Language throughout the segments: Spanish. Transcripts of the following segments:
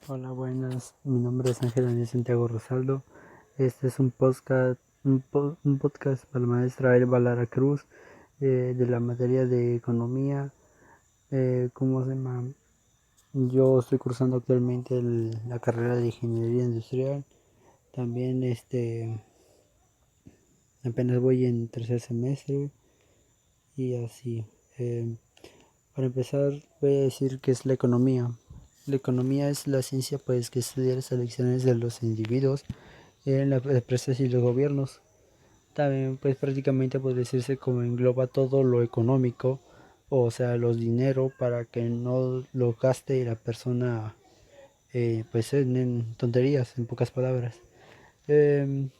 Hola, buenas. Mi nombre es Ángel Daniel Santiago Rosaldo. Este es un podcast para la maestra Elba Lara Cruz de la materia de economía. ¿Cómo se llama? Yo estoy cursando actualmente la carrera de ingeniería industrial. También apenas voy en tercer semestre y así. Eh, para empezar, voy a decir qué es la economía. La economía es la ciencia pues que estudia las elecciones de los individuos en las empresas y los gobiernos. También pues prácticamente puede decirse como engloba todo lo económico, o sea, los dinero para que no lo gaste la persona pues en tonterías, en pocas palabras. Em,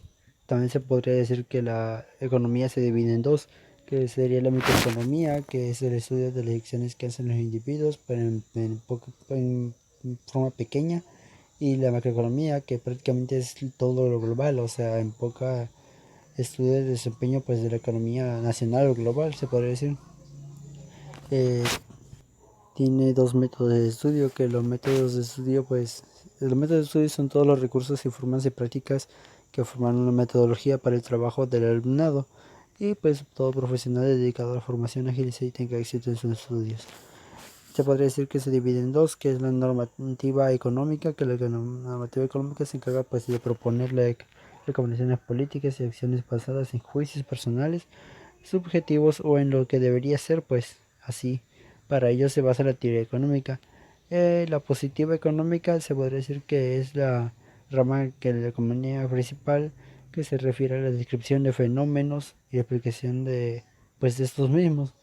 También se podría decir que la economía se divide en dos, que sería la microeconomía, que es el estudio de las acciones que hacen los individuos, pero en forma pequeña, y la macroeconomía, que prácticamente es todo lo global, o sea, en poca estudia el desempeño pues de la economía nacional o global, se podría decir. Eh, Tiene dos métodos de estudio, que los métodos de estudio son todos los recursos y formas y prácticas que forman una metodología para el trabajo del alumnado y pues todo profesional dedicado a la formación agiliza y tenga éxito en sus estudios. Se podría decir que se divide en dos, que es la normativa económica, que la normativa económica se encarga pues de proponer recomendaciones políticas y acciones basadas en juicios personales, subjetivos o en lo que debería ser pues así. Para ello se basa la teoría económica. La positiva económica se podría decir que es la rama que la economía principal, que se refiere a la descripción de fenómenos y explicación de estos mismos.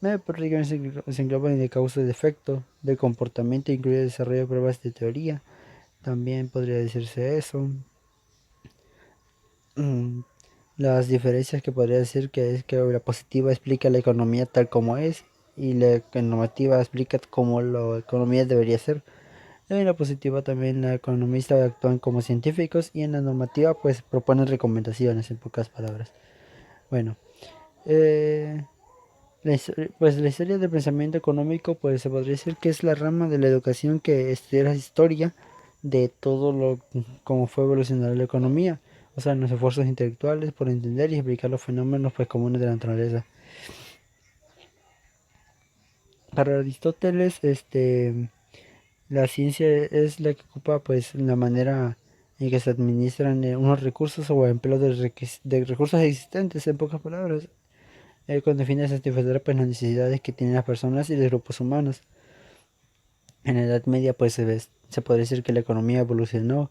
Prácticamente se engloba en de causa y de efecto, de comportamiento, incluye el desarrollo de pruebas de teoría. También podría decirse eso. Mm, Las diferencias que podría decir que es que la positiva explica la economía tal como es y la normativa explica cómo la economía debería ser. En la positiva también la economista actúan como científicos y en la normativa pues proponen recomendaciones en pocas palabras. Bueno, eh, pues la historia del pensamiento económico pues se podría decir que es la rama de la educación que estudia la historia de todo lo como fue evolucionando la economía, o sea, los esfuerzos intelectuales por entender y explicar los fenómenos pues comunes de la naturaleza. Para Aristóteles, la ciencia es la que ocupa pues la manera en que se administran unos recursos o empleo de recursos existentes, en pocas palabras, con el fin de satisfacer pues las necesidades que tienen las personas y los grupos humanos. En la Edad Media pues se podría decir que la economía evolucionó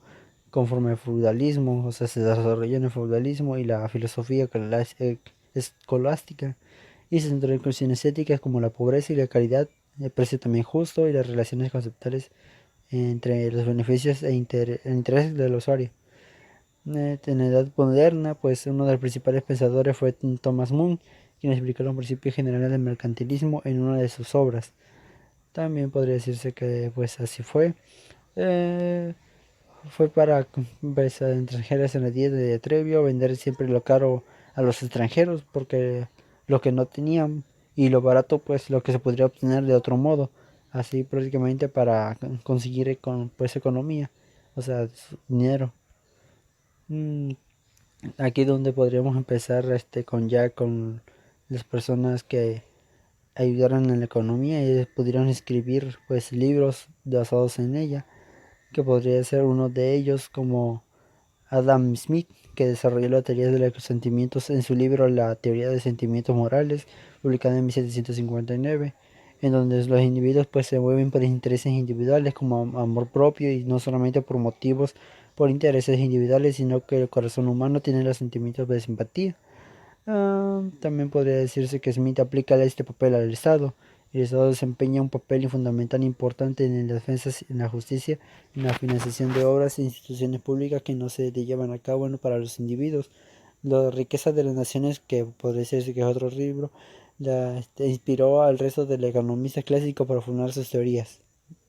conforme al feudalismo, o sea, se desarrolló en el feudalismo y la filosofía escolástica y se centró en cuestiones éticas como la pobreza y la caridad, el precio también justo y las relaciones conceptuales entre los beneficios e intereses del usuario. En la Edad Moderna, pues uno de los principales pensadores fue Thomas More, quien explicó los principios generales del mercantilismo en una de sus obras. También podría decirse que pues así fue. Eh, Fue para empresas extranjeras en la dieta de Trevio vender siempre lo caro a los extranjeros porque lo que no tenían y lo barato pues lo que se podría obtener de otro modo. Así prácticamente para conseguir pues economía, o sea, dinero. Mm, Aquí donde podríamos empezar con las personas que ayudaron en la economía y pudieron escribir pues libros basados en ella, que podría ser uno de ellos como Adam Smith, que desarrolló la teoría de los sentimientos en su libro La teoría de sentimientos morales, publicado en 1759, en donde los individuos pues se mueven por intereses individuales como amor propio y no solamente por motivos por intereses individuales, sino que el corazón humano tiene los sentimientos de simpatía. También podría decirse que Smith aplica este papel al Estado. El Estado desempeña un papel fundamental importante en la defensa, en la justicia, en la financiación de obras e instituciones públicas que no se llevan a cabo para los individuos. La riqueza de las naciones, que podría decirse que es otro libro, inspiró al resto de los economistas clásicos para formar sus teorías.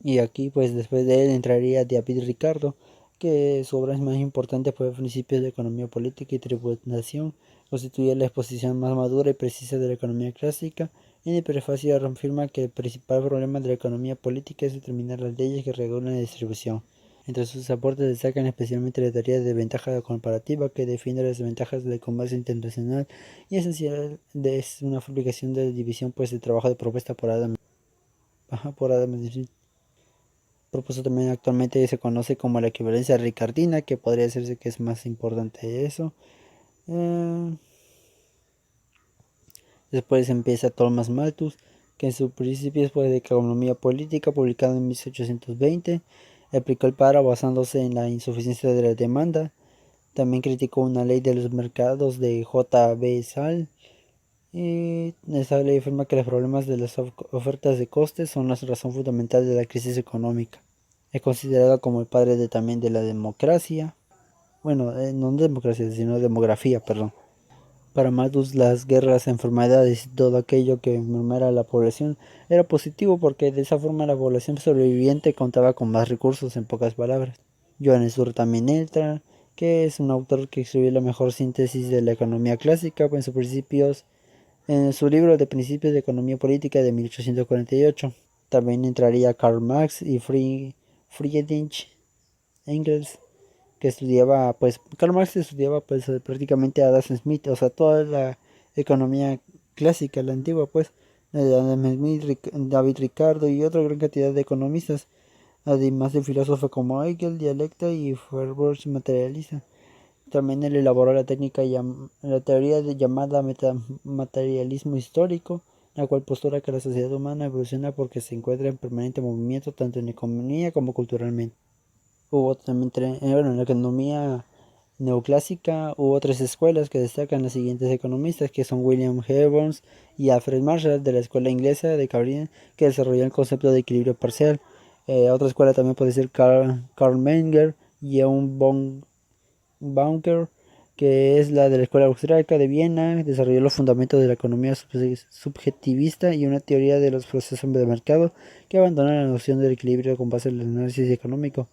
Y aquí, pues después de él entraría David Ricardo, que su obra más importante fue Principios de Economía Política y Tributación, constituye la exposición más madura y precisa de la economía clásica En el prefacio afirma que el principal problema de la economía política es determinar las leyes que regulan la distribución. Entre sus aportes destacan especialmente la teoría de ventaja comparativa, que defiende las ventajas del comercio internacional y es una aplicación de división pues de trabajo de propuesta por Adam. Por Adam Smith. Propuesto también actualmente se conoce como la equivalencia ricardina, que podría decirse que es más importante eso. Eh, Después empieza Thomas Malthus, que en sus principios pues, de economía política, publicado en 1820, aplicó el paro basándose en la insuficiencia de la demanda. También criticó una ley de los mercados de J. B. Sall. Y esa ley afirma que los problemas de las ofertas de costes son la razón fundamental de la crisis económica. Es considerado como el padre también de la democracia. Bueno, no democracia, sino demografía, perdón. Para Malthus, las guerras, enfermedades y todo aquello que mermara la población era positivo porque de esa forma la población sobreviviente contaba con más recursos, en pocas palabras. Johannes Sur también entra, que es un autor que escribió la mejor síntesis de la economía clásica en sus principios en su libro de Principios de Economía Política de 1848. También entraría Karl Marx y Friedrich Engels, que estudiaba, pues, Karl Marx estudiaba, pues, prácticamente a Adam Smith, o sea, toda la economía clásica, la antigua, pues, Adam Smith, David Ricardo y otra gran cantidad de economistas, además de filósofos como Hegel, dialecta y Feuerbach materialista. También él elaboró la teoría llamada materialismo histórico, la cual postula que la sociedad humana evoluciona porque se encuentra en permanente movimiento tanto en economía como culturalmente. Hubo también, bueno, en la economía neoclásica hubo tres escuelas que destacan los siguientes economistas, que son William Hebons y Alfred Marshall de la escuela inglesa de Cambridge, que desarrolló el concepto de equilibrio parcial. Otra escuela también puede ser Karl Menger y Eun von Bunker, que es la de la Escuela Austríaca de Viena, desarrolló los fundamentos de la economía subjetivista y una teoría de los procesos de mercado que abandona la noción del equilibrio con base en el análisis económico.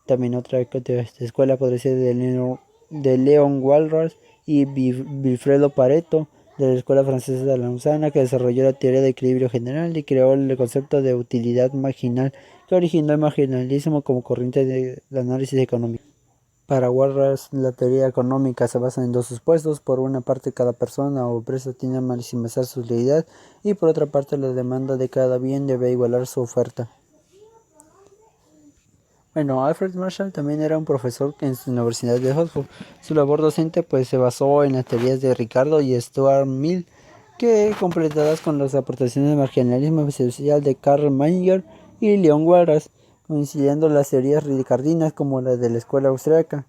También otra escuela podría ser de Leon Walras y Wilfredo Pareto, de la Escuela Francesa de Lausana, que desarrolló la teoría de equilibrio general y creó el concepto de utilidad marginal, que originó el marginalismo como corriente de análisis económico. Para Walras, la teoría económica se basa en dos supuestos. Por una parte, cada persona o empresa tiene a maximizar su utilidad y por otra parte, la demanda de cada bien debe igualar su oferta. Bueno, Alfred Marshall también era un profesor en la Universidad de Oxford. Su labor docente pues se basó en las teorías de Ricardo y Stuart Mill, que completadas con las aportaciones de marginalismo social de Karl Menger y Leon Walras, coincidiendo las teorías ricardinas como las de la escuela austriaca.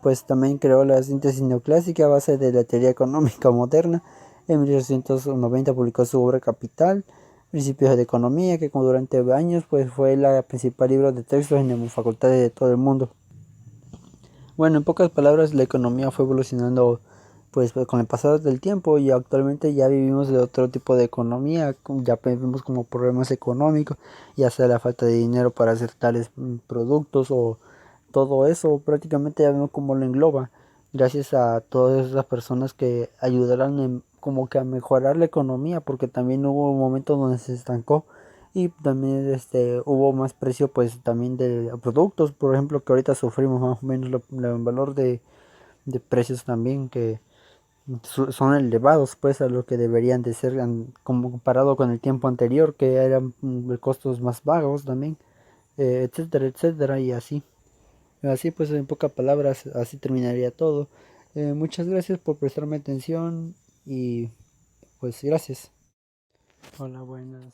Pues también creó la síntesis neoclásica a base de la teoría económica moderna. En 1890 publicó su obra Capital, Principios de Economía, que como durante años pues, fue la principal libro de textos en las facultades de todo el mundo. Bueno, en pocas palabras, la economía fue evolucionando pues con el pasado del tiempo y actualmente ya vivimos de otro tipo de economía, ya vemos como problemas económicos, ya sea la falta de dinero para hacer tales productos o todo eso, prácticamente ya vemos cómo lo engloba, gracias a todas esas personas que ayudaron como que a mejorar la economía, porque también hubo un momento donde se estancó y también hubo más precio pues también de productos, por ejemplo, que ahorita sufrimos más o menos el valor de precios también que son elevados pues a lo que deberían de ser como comparado con el tiempo anterior que eran costos más bajos también, etcétera, etcétera y así. Así pues, en pocas palabras, así terminaría todo. Muchas gracias por prestarme atención y pues gracias. Hola, buenas.